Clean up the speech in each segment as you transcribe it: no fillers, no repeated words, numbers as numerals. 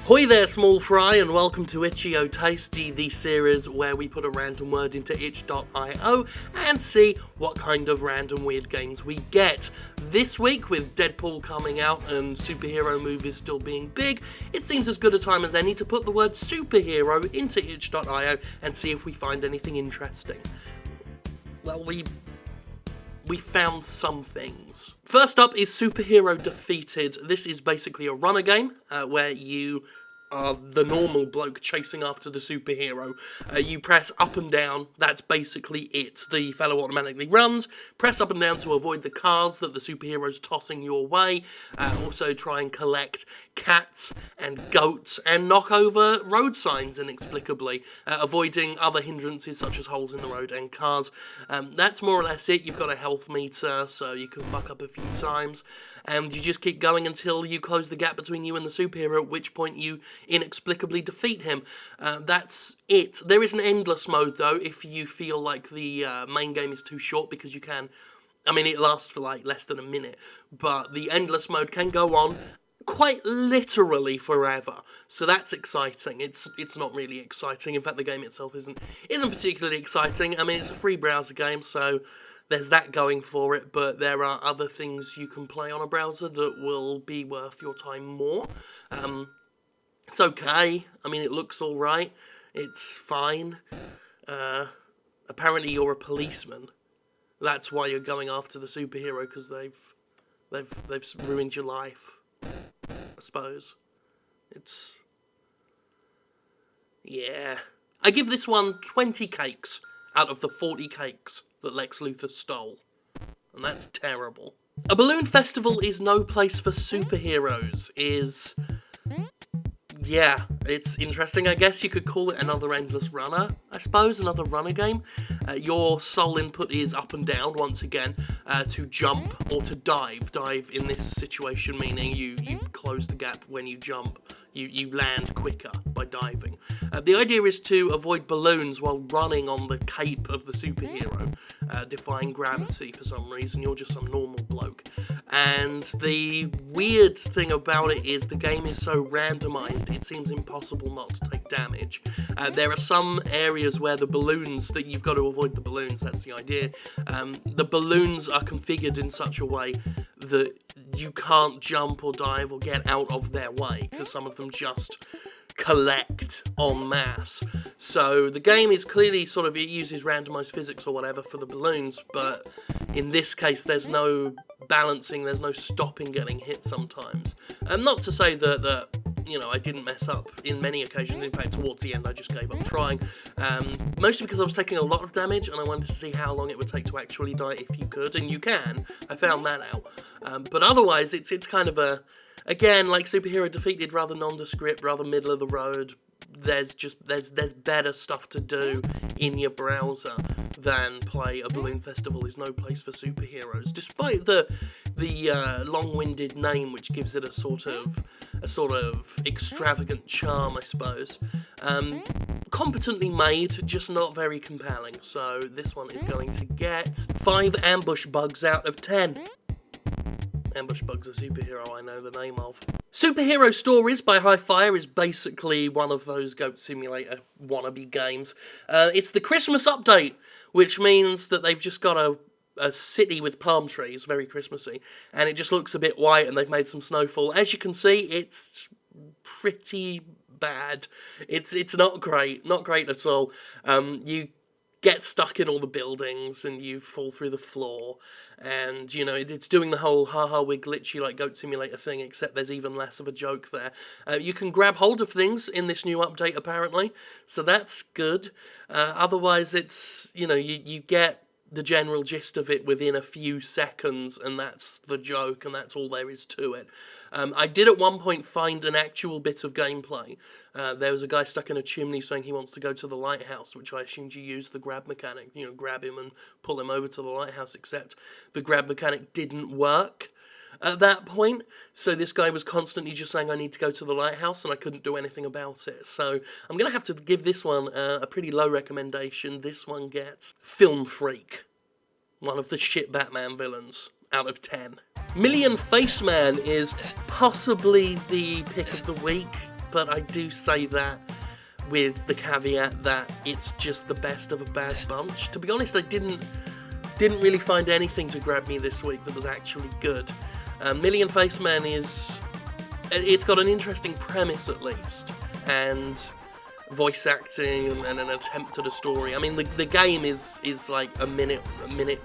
Hoi there, small fry, and welcome to Itch.io Tasty, the series where we put a random word into itch.io and see what kind of random weird games we get. This week, with Deadpool coming out and superhero movies still being big, it seems as good a time as any to put the word superhero into itch.io and see if we find anything interesting. Well, we found some things. First up is Superhero Defeated. This is basically a runner game where you are the normal bloke chasing after the superhero. You press up and down, that's basically it. The fellow automatically runs, press up and down to avoid the cars that the superhero's tossing your way, also try and collect cats and goats, and knock over road signs inexplicably, avoiding other hindrances such as holes in the road and cars. That's more or less it. You've got a health meter, so you can fuck up a few times, and you just keep going until you close the gap between you and the superhero, at which point you inexplicably defeat him. That's it. There is an endless mode, though, if you feel like the main game is too short, because you can... I mean, it lasts for, like, less than a minute, but the endless mode can go on quite literally forever, so that's exciting. It's not really exciting. In fact, the game itself isn't particularly exciting. I mean, it's a free browser game, so there's that going for it, but there are other things you can play on a browser that will be worth your time more. It's okay. I mean, it looks alright. It's fine. Apparently you're a policeman. That's why you're going after the superhero, because they've ruined your life, I suppose. Yeah. I give this one 20 cakes out of the 40 cakes that Lex Luthor stole. And that's terrible. A balloon festival is no place for superheroes yeah, it's interesting. I guess you could call it another Endless Runner, I suppose, another runner game. Your sole input is up and down, once again, to jump or to dive. Dive in this situation meaning you close the gap when you jump. You land quicker by diving. The idea is to avoid balloons while running on the cape of the superhero, defying gravity for some reason. You're just some normal bloke. And the weird thing about it is the game is so randomized, it seems impossible not to take damage. There are some areas where the balloons, that you've got to avoid the balloons, that's the idea. The balloons are configured in such a way that you can't jump or dive or get out of their way, because some of them just collect en masse. So the game is clearly it uses randomized physics or whatever for the balloons, but in this case there's no balancing, there's no stopping getting hit sometimes. Not to say that I didn't mess up in many occasions. In fact, towards the end I just gave up trying, mostly because I was taking a lot of damage and I wanted to see how long it would take to actually die if you could, and you can. I found that out. But otherwise it's kind of again, like Superhero Defeated, rather nondescript, rather middle of the road. There's better stuff to do in your browser than play a balloon festival is no place for superheroes, despite the long-winded name, which gives it a sort of extravagant charm, I suppose. Competently made, just not very compelling. So this one is going to get 5 ambush bugs out of 10. Ambush Bug's a superhero I know the name of. Superhero Stories by Hi-Fire is basically one of those Goat Simulator wannabe games. It's the Christmas update, which means that they've just got a city with palm trees, very Christmassy, and it just looks a bit white, and they've made some snowfall. As you can see, it's pretty bad. It's not great at all. You get stuck in all the buildings and you fall through the floor, and it's doing the whole haha we're glitchy like Goat Simulator thing, except there's even less of a joke there. You can grab hold of things in this new update apparently, so that's good. Otherwise it's you get the general gist of it within a few seconds, and that's the joke, and that's all there is to it. I did at one point find an actual bit of gameplay. There was a guy stuck in a chimney saying he wants to go to the lighthouse, which I assumed you use the grab mechanic, grab him and pull him over to the lighthouse, except the grab mechanic didn't work at that point, so this guy was constantly just saying I need to go to the lighthouse, and I couldn't do anything about it. So I'm going to have to give this one a pretty low recommendation. This one gets Film Freak, one of the shit Batman villains, out of 10. Million Face Man is possibly the pick of the week. but I do say that with the caveat that it's just the best of a bad bunch. To be honest, I didn't really find anything to grab me this week that was actually good. Million Face Man it's got an interesting premise at least, and voice acting and an attempt at a story. I mean, the game is like a minute,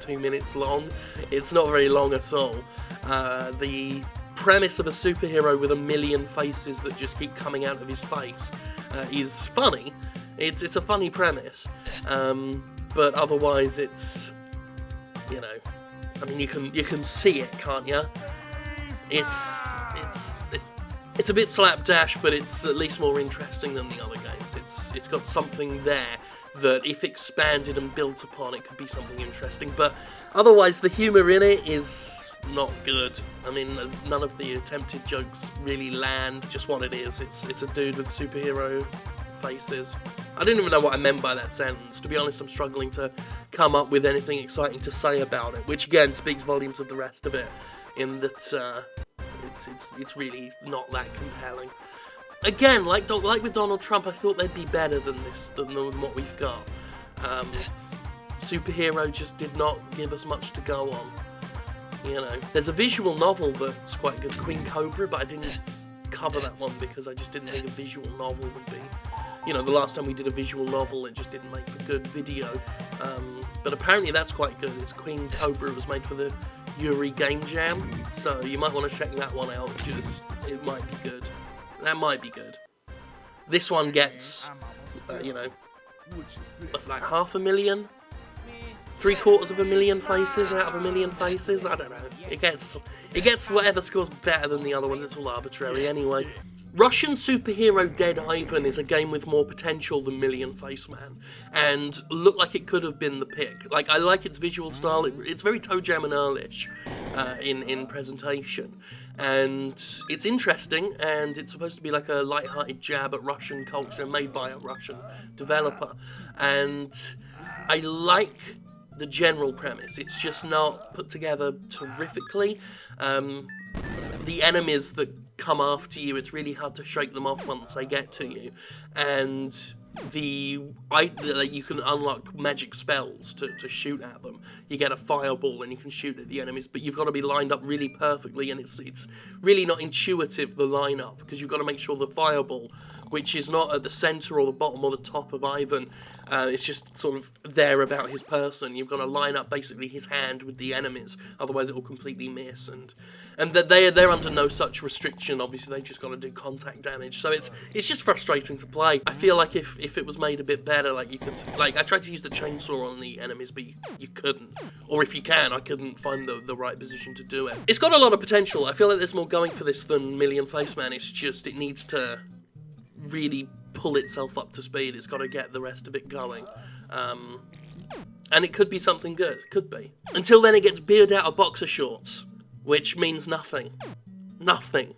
2 minutes long. It's not very long at all. The premise of a superhero with a million faces that just keep coming out of his face is funny. It's a funny premise, but otherwise it's, you know, I mean, you can see it, can't you? It's a bit slapdash, but it's at least more interesting than the other games. It's got something there that, if expanded and built upon, it could be something interesting. But otherwise, the humour in it is not good. I mean, none of the attempted jokes really land. Just what it is. It's a dude with superhero faces. I don't even know what I meant by that sentence. To be honest, I'm struggling to come up with anything exciting to say about it, which again speaks volumes of the rest of it, in that it's really not that compelling. Again, like with Donald Trump, I thought they'd be better than this, than what we've got. Superhero just did not give us much to go on. You know, there's a visual novel that's quite good, Queen Cobra, but I didn't cover that one because I just didn't think a visual novel would be. You know, the last time we did a visual novel, it just didn't make for good video. But apparently that's quite good. It's Queen Cobra. It was made for the Yuri Game Jam, so you might want to check that one out. It might be good. That might be good. This one gets, you know, that's like 500,000, 750,000 faces out of 1,000,000 faces. I don't know. It gets whatever score's better than the other ones. It's all arbitrary anyway. Russian superhero Dead Ivan is a game with more potential than Million Face Man, and looked like it could have been the pick. Like, I like its visual style. It's very ToeJam and Earl-ish in presentation, and it's interesting, and it's supposed to be like a light-hearted jab at Russian culture made by a Russian developer, and I like the general premise. It's just not put together terrifically. The enemies that come after you, it's really hard to shake them off once they get to you, and you can unlock magic spells to shoot at them. You get a fireball and you can shoot at the enemies, but you've got to be lined up really perfectly, and it's really not intuitive, the lineup, because you've got to make sure the fireball, which is not at the centre or the bottom or the top of Ivan, it's just sort of there about his person. You've got to line up basically his hand with the enemies, otherwise it will completely miss, and they're under no such restriction. Obviously, they've just got to do contact damage, so it's just frustrating to play. I feel like if it was made a bit better, like you could, like I tried to use the chainsaw on the enemies, but you couldn't, or if you can, I couldn't find the right position to do it. It's got a lot of potential. I feel like there's more going for this than Million Face Man. It's just, it needs to really pull itself up to speed. It's got to get the rest of it going. And it could be something good. Could be. Until then, it gets beard out of boxer shorts, which means nothing. Nothing.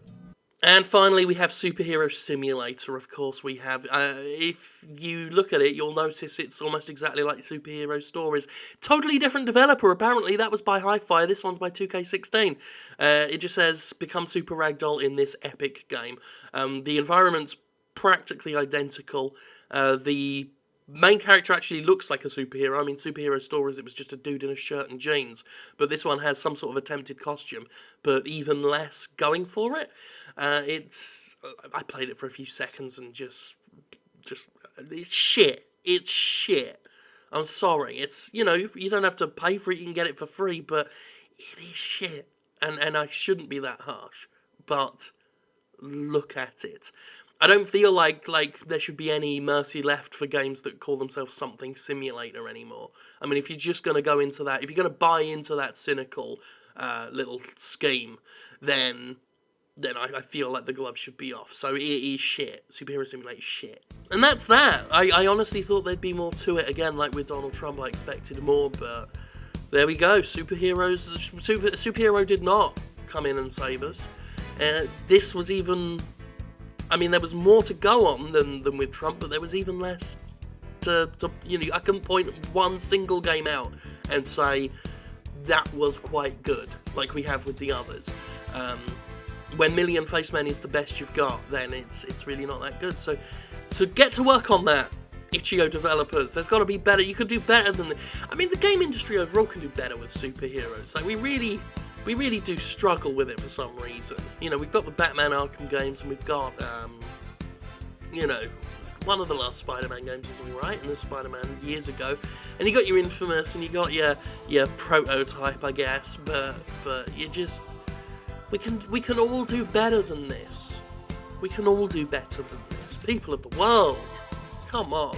And finally, we have Superhero Simulator. Of course, we have. If you look at it, you'll notice it's almost exactly like Superhero Stories. Totally different developer, apparently. That was by Hi-Fi. This one's by 2K16. It just says, become Super Ragdoll in this epic game. The environment's practically identical. The main character actually looks like a superhero. I mean, Superhero Stories, it was just a dude in a shirt and jeans. But this one has some sort of attempted costume, but even less going for it. I played it for a few seconds and just it's shit. It's shit. I'm sorry. It's, you know, you don't have to pay for it, you can get it for free, but it is shit. And I shouldn't be that harsh, but look at it. I don't feel like there should be any mercy left for games that call themselves something simulator anymore. I mean, if you're just going to go into that, if you're going to buy into that cynical little scheme, then I feel like the gloves should be off. So it is shit. Superhero Simulator is shit. And that's that. I honestly thought there'd be more to it. Again, like with Donald Trump, I expected more, but there we go. Superhero did not come in and save us. This was even... I mean, there was more to go on than with Trump, but there was even less to you know, I can point one single game out and say that was quite good, like we have with the others. when Million Face Man is the best you've got, then it's really not that good. So get to work on that, Itch.io developers. There's got to be better. You can do better than I mean, the game industry overall can do better with superheroes. Like, we really do struggle with it for some reason. You know, we've got the Batman Arkham games, and we've got, you know, one of the last Spider-Man games was alright, and the Spider-Man years ago. And you got your Infamous, and you got your Prototype, I guess. But you just, we can all do better than this. We can all do better than this. People of the world, come on.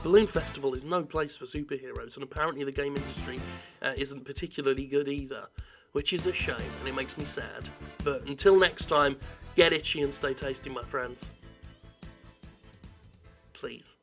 Balloon Festival is no place for superheroes, and apparently the game industry isn't particularly good either, which is a shame, and it makes me sad. But until next time, get itchy and stay tasty, my friends. Please.